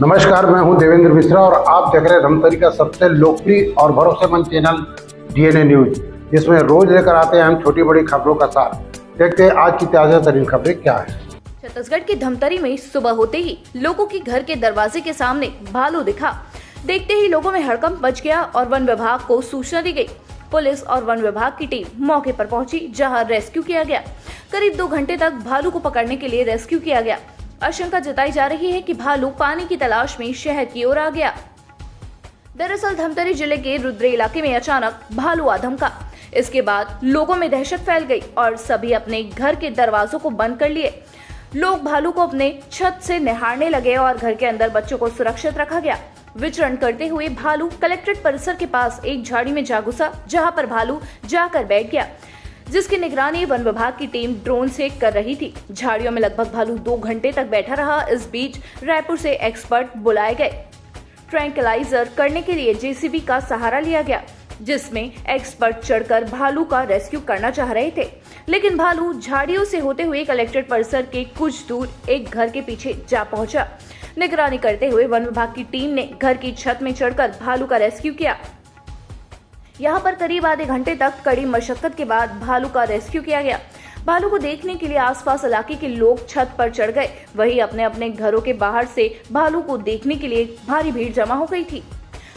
नमस्कार, मैं हूं देवेंद्र मिश्रा और आप देख रहे हैं धमतरी का सबसे लोकप्रिय और भरोसेमंद चैनल डीएनए न्यूज, जिसमें रोज लेकर आते हैं हम छोटी बड़ी खबरों का सार। देखते हैं आज की ताजा तरीन खबरें क्या है। छत्तीसगढ़ की धमतरी में सुबह होते ही लोगों की घर के दरवाजे के सामने भालू दिखा। देखते ही लोगों में हड़कंप मच गया और वन विभाग को सूचना दी गई। पुलिस और वन विभाग की टीम मौके पर पहुंची, जहां रेस्क्यू किया गया। करीब 2 घंटे तक भालू को पकड़ने के लिए रेस्क्यू किया गया। आशंका जताई जा रही है कि भालू पानी की तलाश में शहर की ओर आ गया। दरअसल धमतरी जिले के रुद्रे इलाके में अचानक भालू आ धमका। इसके बाद लोगों में दहशत फैल गई और सभी अपने घर के दरवाजों को बंद कर लिए। लोग भालू को अपने छत से निहारने लगे और घर के अंदर बच्चों को सुरक्षित रखा गया। विचरण करते हुए भालू कलेक्ट्रेट परिसर के पास एक झाड़ी में जा घुसा, जहां पर भालू जाकर बैठ गया, जिसकी निगरानी वन विभाग की टीम ड्रोन से कर रही थी। झाड़ियों में लगभग भालू 2 घंटे तक बैठा रहा। इस बीच रायपुर से एक्सपर्ट बुलाए गए। ट्रैंक्विलाइजर करने के लिए जेसीबी का सहारा लिया गया, जिसमें एक्सपर्ट चढ़कर भालू का रेस्क्यू करना चाह रहे थे, लेकिन भालू झाड़ियों से होते हुए कलेक्ट्रेट परिसर के कुछ दूर एक घर के पीछे जा पहुंचा। निगरानी करते हुए वन विभाग की टीम ने घर की छत में चढ़कर भालू का रेस्क्यू किया। यहां पर करीब आधे घंटे तक कड़ी मशक्कत के बाद भालू का रेस्क्यू किया गया। भालू को देखने के लिए आसपास इलाके के लोग छत पर चढ़ गए। वहीं अपने अपने घरों के बाहर से भालू को देखने के लिए भारी भीड़ जमा हो गई थी।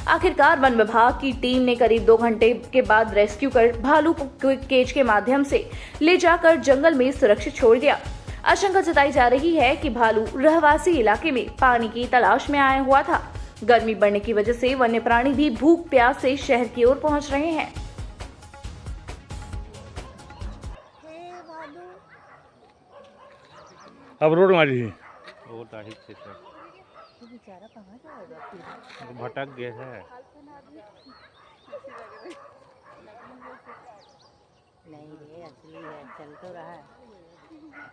आखिरकार वन विभाग की टीम ने करीब 2 घंटे के बाद रेस्क्यू कर भालू को केज के माध्यम से ले जाकर जंगल में सुरक्षित छोड़ दिया। आशंका जताई जा रही है कि भालू रहवासी इलाके में पानी की तलाश में आया हुआ था। गर्मी बढ़ने की वजह से वन्य प्राणी भी भूख प्यास से शहर की ओर पहुंच रहे हैं। अब रोड मारी है वो तारीख से सर बेचारा कहाँ जाएगा फिर? भटक गया है। नहीं रे, असली है, चल तो रहा है।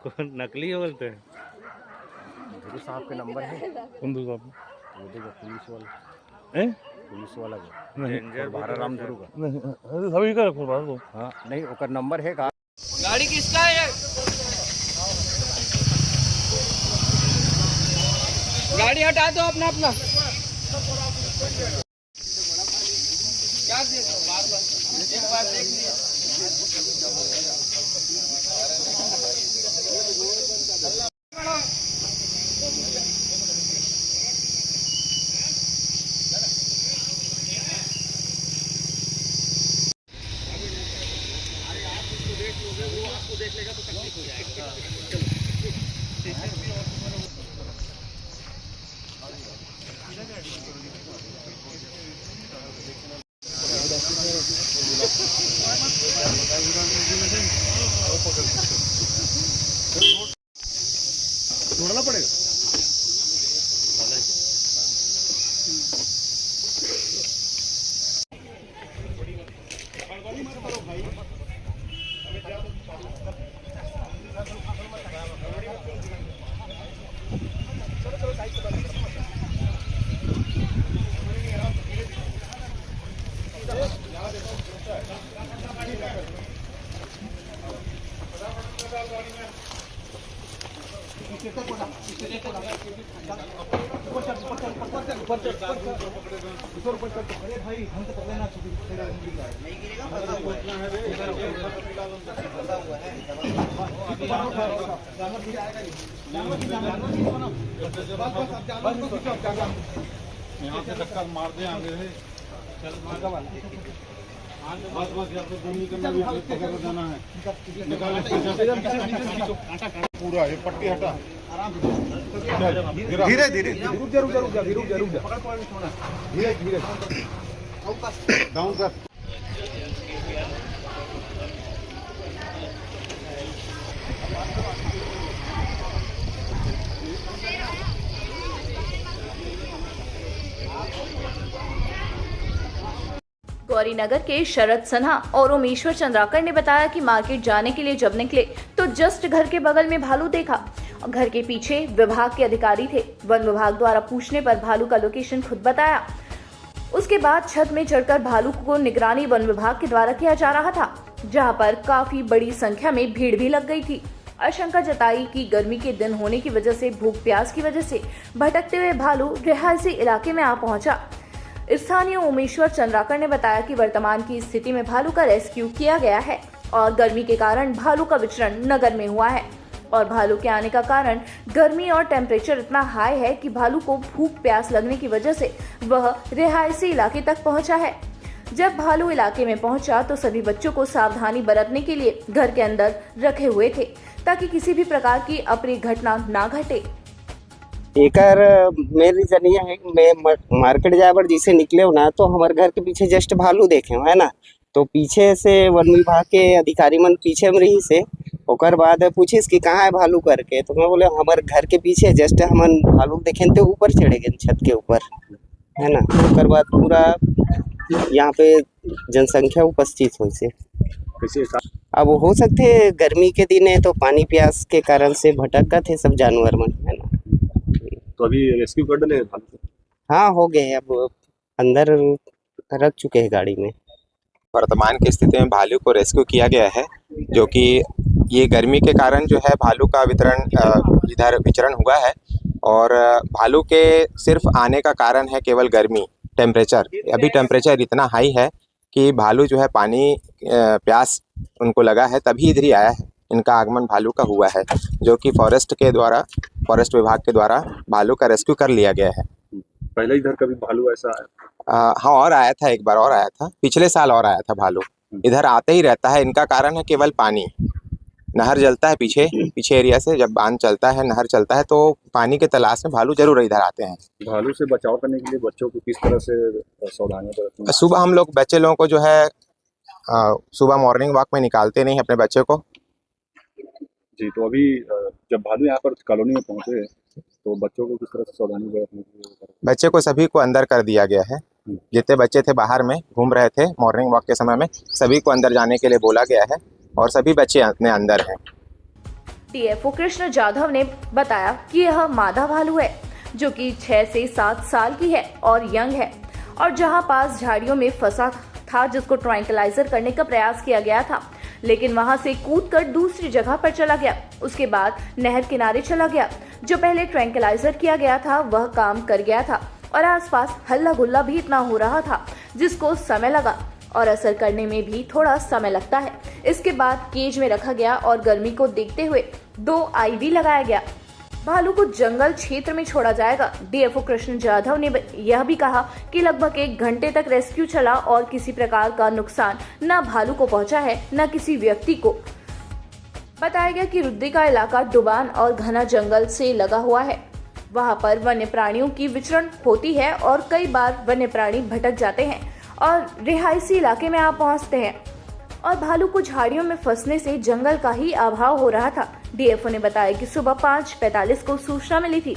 कौन नकली है बोलते हैं? गुरु साहब के नंबर है। कौन दूसरा आपने? वो देखो पुलिस वाला, हैं? पुलिस वाला का नहीं डेंजर भारा राम गुरु का। नहीं, अरे सभी का रखो बात को। हाँ नहीं, ओकर नंबर है का। गाड़ी किसका है? गाड़ी हटा दो अपना अपना। क्या देखो बार बार एक बार देख लिया। छोड़ना पड़ेगा। यहाँ से धक्का मार दे आगे से चल बस बस यहाँ पे घूमने के लिए पकड़ कर जाना है। निकाल पूरा ये पट्टी हटा धीरे धीरे रुक जा धीरे धीरे डाउन कर। गौरीनगर के शरद सन्हा और उमेश्वर चंद्राकर ने बताया कि मार्केट जाने के लिए जब निकले तो जस्ट घर के बगल में भालू देखा। घर के पीछे विभाग के अधिकारी थे। वन विभाग द्वारा पूछने पर भालू का लोकेशन खुद बताया। उसके बाद छत में चढ़कर भालू को निगरानी वन विभाग के द्वारा किया जा रहा था, जहां पर काफी बड़ी संख्या में भीड़ भी लग गई थी। आशंका जताई कि गर्मी के दिन होने की वजह से भूख प्यास की वजह से भटकते हुए भालू रिहायशी इलाके में आ पहुंचा। स्थानीय उमेश्वर चंद्राकर ने बताया कि वर्तमान की स्थिति में भालू का रेस्क्यू किया गया है और गर्मी के कारण भालू का विचरण नगर में हुआ है और भालू के आने का कारण गर्मी और टेम्परेचर इतना हाई है कि भालू को भूख प्यास लगने की वजह से वह रिहायशी इलाके तक पहुंचा है। जब भालू इलाके में पहुंचा तो सभी बच्चों को सावधानी बरतने के लिए घर के अंदर रखे हुए थे ताकि किसी भी प्रकार की अप्रिय घटना ना घटे। एकर मेन रीजन ये है कि मैं मार्केट जाए पर जिसे निकले हो ना तो हमारे घर के पीछे जस्ट भालू देखे हो है ना, तो पीछे से वन विभाग के अधिकारी मन पीछे में रही से ओकर बाद पूछिस कि कहाँ है भालू करके, तो मैं बोले हमारे घर के पीछे जस्ट हमन भालू देखे तो ऊपर चढ़े गए छत के ऊपर है ना। ओकर बाद पूरा यहाँ पे जनसंख्या उपस्थित हो से अब हो सकते गर्मी के दिन है तो पानी प्यास के कारण से भटका थे सब जानवर मन है ना। तो अभी रेस्क्यू कर डले भालू को? हाँ हो गए, अब अंदर रख चुके हैं गाड़ी में। वर्तमान की स्थिति में भालू को रेस्क्यू किया गया है, जो कि ये गर्मी के कारण जो है भालू का इधर विचरण हुआ है और भालू के सिर्फ आने का कारण है केवल गर्मी, टेम्परेचर। अभी टेम्परेचर इतना हाई है कि भालू जो है पानी प्यास उनको लगा है तभी इधर ही आया है। इनका आगमन भालू का हुआ है, जो कि फॉरेस्ट विभाग के द्वारा भालू का रेस्क्यू कर लिया गया है। पहले इधर कभी भालू ऐसा आया? हाँ और आया था, एक बार और आया था, पिछले साल और आया था भालू। इधर आते ही रहता है। इनका कारण है केवल पानी। नहर जलता है पीछे एरिया से, जब बांध चलता है नहर चलता है तो पानी के तलाश में भालू जरूर इधर आते हैं। भालू से बचाव करने के लिए बच्चों को किस तरह से सावधानियां बरतनी है? सुबह हम लोग बच्चे लोगों को जो है सुबह मॉर्निंग वॉक में निकालते नहीं अपने बच्चे को। जी, तो अभी जब भालू यहाँ पर कॉलोनी में पहुंचे तो बच्चों को किस तरह से सावधानी बरतनी है? बच्चे को सभी को अंदर कर दिया गया है। जितने बच्चे थे बाहर में घूम रहे थे मॉर्निंग वॉक के समय में, सभी को अंदर जाने के लिए बोला गया है और सभी बच्चे अपने अंदर हैं। डीएफओ कृष्ण जाधव ने बताया कि यह मादा भालू है जो कि 6 से 7 साल की है और यंग है और जहां पास झाड़ियों में फंसा था जिसको ट्रैंक्विलाइजर करने का प्रयास किया गया था, लेकिन वहां से कूदकर दूसरी जगह पर चला गया। उसके बाद नहर किनारे चला गया। जो पहले ट्रैंक्विलाइजर किया गया था वह काम कर गया था और आसपास हल्ला गुल्ला भी इतना हो रहा था जिसको समय लगा और असर करने में भी थोड़ा समय लगता है। इसके बाद केज में रखा गया और गर्मी को देखते हुए 2 IV लगाया गया। भालू को जंगल क्षेत्र में छोड़ा जाएगा। डीएफओ कृष्ण जाधव ने यह भी कहा कि लगभग 1 घंटे तक रेस्क्यू चला और किसी प्रकार का नुकसान न भालू को पहुंचा है न किसी व्यक्ति को। बताया गया कि रुद्दी का इलाका डुबान और घना जंगल से लगा हुआ है। वहां पर वन्य प्राणियों की विचरण होती है और कई बार वन्य प्राणी भटक जाते हैं और रिहायशी इलाके में आ पहुंचते हैं और भालू को झाड़ियों में फंसने से जंगल का ही अभाव हो रहा था। डीएफओ ने बताया कि सुबह 5:45 को सूचना मिली थी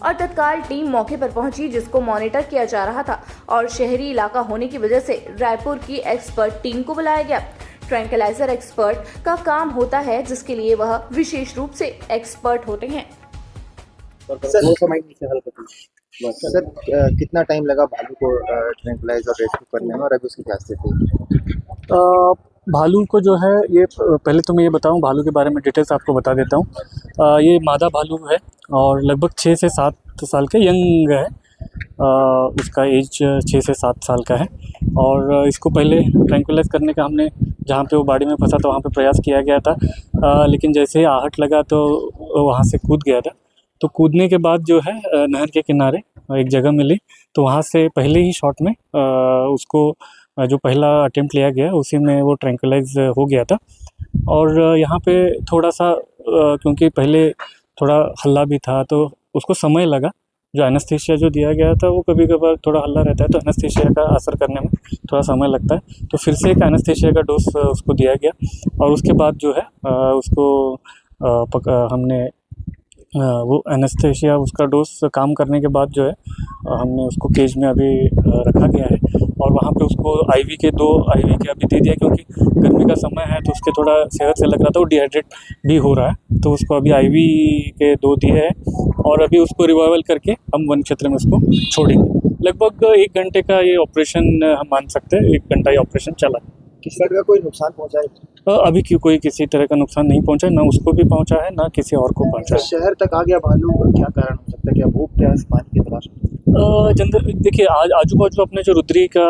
और तत्काल टीम मौके पर पहुंची जिसको मॉनिटर किया जा रहा था और शहरी इलाका होने की वजह से रायपुर की एक्सपर्ट टीम को बुलाया गया। ट्रैंक्विलाइजर एक्सपर्ट का काम होता है जिसके लिए वह विशेष रूप से एक्सपर्ट होते हैं। सर कितना टाइम लगा भालू को ट्रैंक्विलाइज और रेस्क्यू करने में और अभी उसकी क्या स्थिति? भालू को जो है ये पहले तो मैं ये बताऊं भालू के बारे में डिटेल्स आपको बता देता हूं। ये मादा भालू है और लगभग 6 से 7 साल का यंग है। उसका एज 6 से 7 साल का है और इसको पहले ट्रैंक्विलाइज करने का हमने जहाँ पे वो बाड़ी में फंसा था वहाँ पे प्रयास किया गया था, लेकिन जैसे ही आहट लगा तो वहाँ से कूद गया था। तो कूदने के बाद जो है नहर के किनारे एक जगह मिली, तो वहाँ से पहले ही शॉट में उसको जो पहला अटेम्प्ट लिया गया उसी में वो ट्रैंक्विलाइज हो गया था। और यहाँ पे थोड़ा सा क्योंकि पहले थोड़ा हल्ला भी था तो उसको समय लगा। जो एनेस्थीसिया जो दिया गया था वो कभी कभार थोड़ा हल्ला रहता है तो एनेस्थीसिया का असर करने में थोड़ा समय लगता है, तो फिर से एक एनेस्थीसिया का डोज उसको दिया गया और उसके बाद जो है उसको हमने वो एनेस्थीसिया उसका डोज काम करने के बाद जो है हमने उसको केज में अभी रखा गया है और वहाँ पे उसको दो IV के अभी दे दिया क्योंकि गर्मी का समय है तो उसके थोड़ा सेहत से लग रहा था वो डिहाइड्रेट भी हो रहा है, तो उसको अभी IV के 2 दिए हैं और अभी उसको रिवाइवल करके हम वन क्षेत्र में उसको छोड़ेंगे। लगभग 1 घंटे का ये ऑपरेशन हम मान सकते हैं, 1 घंटा ये ऑपरेशन चला। किसी का कोई नुकसान पहुंचा है? अभी कोई किसी तरह का नुकसान नहीं पहुंचा, ना उसको भी पहुंचा है ना किसी और को पहुंचा है। शहर तक आ गया भालू, क्या कारण हो सकता है? क्या भूख प्यास पानी की तलाश में? जनरल देखिए, आज आजू बाजू अपने जो रुद्री का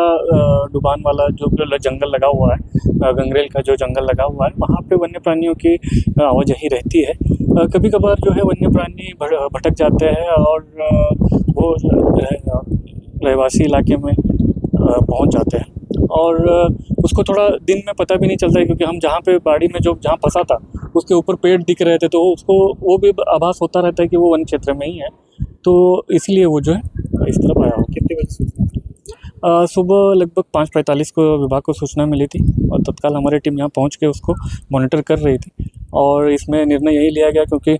डुबान वाला जो जंगल लगा हुआ है, गंगरेल का जो जंगल लगा हुआ है, वहाँ पे वन्य प्राणियों की आवाजाही रहती है। कभी कभार जो है वन्य प्राणी भटक जाते हैं और वो रहवासी इलाके में पहुँच जाते हैं और उसको थोड़ा दिन में पता भी नहीं चलता है, क्योंकि हम जहाँ पे बाड़ी में जो जहाँ फंसा था उसके ऊपर पेड़ दिख रहे थे, तो उसको वो भी आभास होता रहता है कि वो वन क्षेत्र में ही है, तो इसलिए वो जो है इस तरफ आया हो। कितने बजे सूचना? सुबह लगभग 5:45 को विभाग को सूचना मिली थी और तत्काल हमारी टीम यहाँ पहुँच के उसको मॉनिटर कर रही थी और इसमें निर्णय यही लिया गया, क्योंकि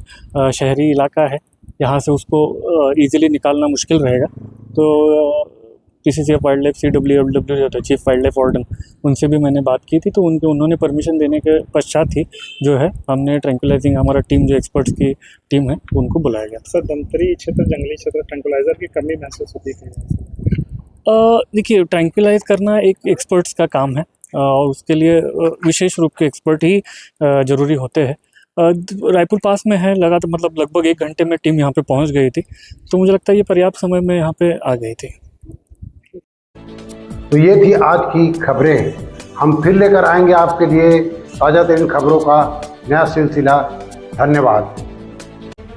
शहरी इलाका है, यहाँ से उसको ईजिली निकालना मुश्किल रहेगा, तो PCCF वाइल्ड लाइफ CWFW जो थे चीफ वाइल्ड लाइफ वार्डन, उनसे भी मैंने बात की थी, तो उन्होंने परमिशन देने के पश्चात ही जो है हमने ट्रैंक्विलाइजिंग, हमारा टीम जो एक्सपर्ट्स की टीम है उनको बुलाया गया। सर, धमतरी क्षेत्र, जंगली क्षेत्र, ट्रैंक्विलाइजर की कमी महसूस होती है? देखिए, ट्रैंक्विलाइज करना एक एक्सपर्ट्स का काम है और उसके लिए विशेष रूप के एक्सपर्ट ही ज़रूरी होते हैं। रायपुर पास में है, लगभग 1 घंटे में टीम यहाँ पे पहुँच गई थी, तो मुझे लगता है ये पर्याप्त समय में यहाँ पे आ गई थी। तो ये थी आज की खबरें। हम फिर लेकर आएंगे आपके लिए ताज़ा तरीन खबरों का नया सिलसिला। धन्यवाद।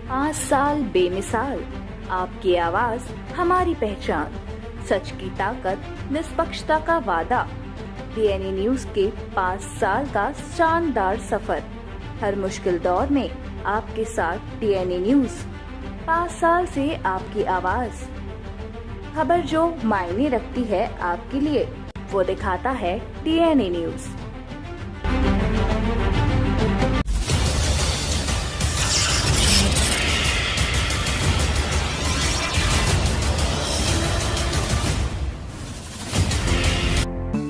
5 साल बेमिसाल, आपकी आवाज़ हमारी पहचान, सच की ताकत, निष्पक्षता का वादा। DNA न्यूज़ के 5 साल का शानदार सफर, हर मुश्किल दौर में आपके साथ DNA न्यूज़। 5 साल से आपकी आवाज़, खबर जो मायने रखती है आपके लिए, वो दिखाता है DNA news.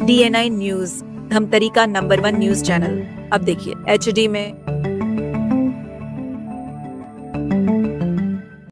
DNI news, Dhamtari का नंबर 1 न्यूज़ चैनल। अब देखिए HD में,